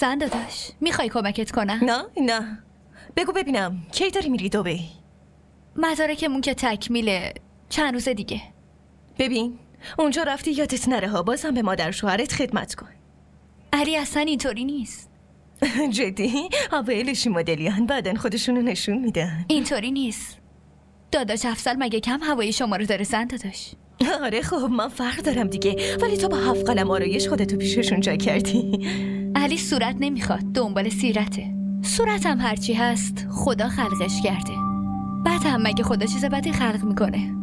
زن داداش میخوای کمکت کنم؟ نه بگو ببینم کی داری میری دبی؟ مدارکمون که تکمیله، چند روز دیگه. ببین اونجا رفتی یادت نره ها، بازم به مادر شوهرت خدمت کن. علی اصلا اینطوری نیست. جدی؟ اوایلش مدلیان، بعدن خودشونو نشون میدن. اینطوری نیست. داداش افضل مگه کم هوای شما رو داره زن داداش؟ آره خب من فرق دارم دیگه، ولی تو با 7 قلم آرایش خودتو پیششون جا کردی. علی صورت نمیخواد، دنبال سیرته. صورتم هرچی هست خدا خلقش کرده. بعد هم مگه خدا چیز بدی خلق میکنه؟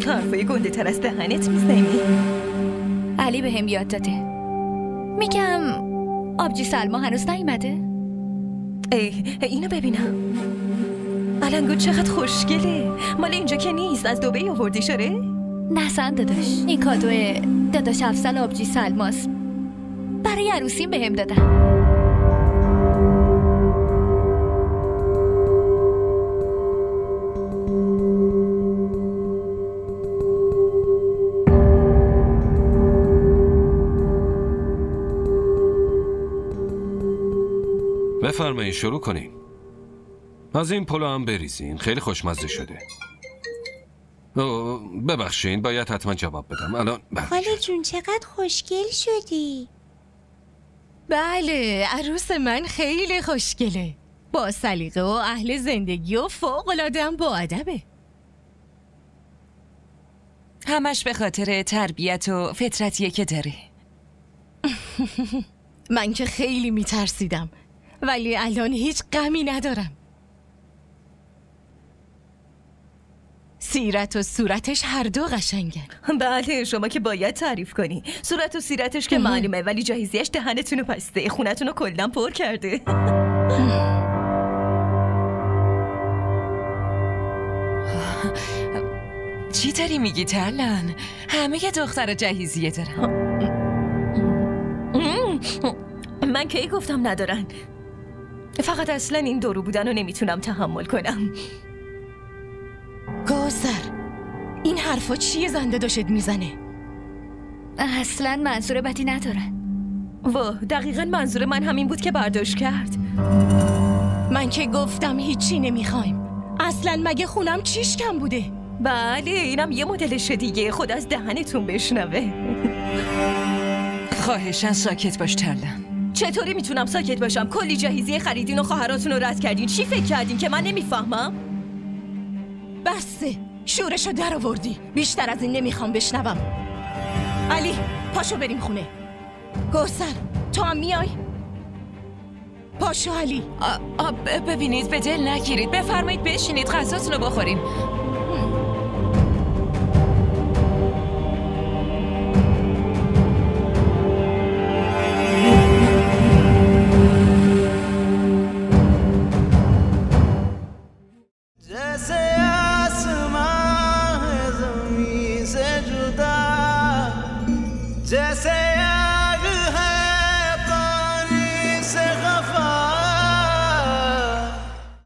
حرفای گنده تر از دهنت میزنی. علی به هم یاد داده. میگم آبجی سلما هنوز نیومده؟ اینو ببینم. علنگو چقدر خوشگله. مال اینجا که نیست، از دبی آوردی شره؟ نه زن داداش، این کادو داداش افضل آبجی سلماست. برای عروسیم به هم دادن. بفرمایید شروع کنیم. از این پلو هم بریزین، خیلی خوشمزه شده. ببخشین باید حتما جواب بدم الان. خاله جون چقدر خوشگل شدی. بله عروس من خیلی خوشگله، با سلیقه و اهل زندگی و فوق‌العاده با ادبه. همش به خاطر تربیت و فطرتیه که داره. من که خیلی میترسیدم ولی الان هیچ غمی ندارم. سیرت و صورتش هر دو قشنگن. بله شما که باید تعریف کنی. صورت و سیرتش که معلومه، ولی جهیزیش دهنتونو بسته، خونتونو کلا پر کرده. چی داری میگی ترلان؟ همه دختر جهیزیه دارن. من کی گفتم ندارن؟ فقط اصلا این دورو بودن رو نمیتونم تحمل کنم. کوثر این حرفا چیه زنده داشت میزنه؟ اصلا منظور بدی ندارن. واه دقیقا منظور من همین بود که برداشت کرد. من که گفتم هیچی نمیخوایم. اصلا مگه خونم چیش کم بوده؟ بله اینم یه مدلشه دیگه، خود از دهنتون بشنوه. خواهشاً ساکت باش ترلان. چطوری میتونم ساکت باشم؟ کلی جهیزیه خریدین و خواهراتون رو رد کردین. چی فکر کردین که من نمیفهمم؟ بسه شورشو در آوردی. بیشتر از این نمیخوام بشنوم. علی پاشو بریم خونه. کوثر تو هم میای؟ پاشو علی. ببینید به دل نگیرید، بفرمایید بشینید غذاتون رو بخوریم. जैसे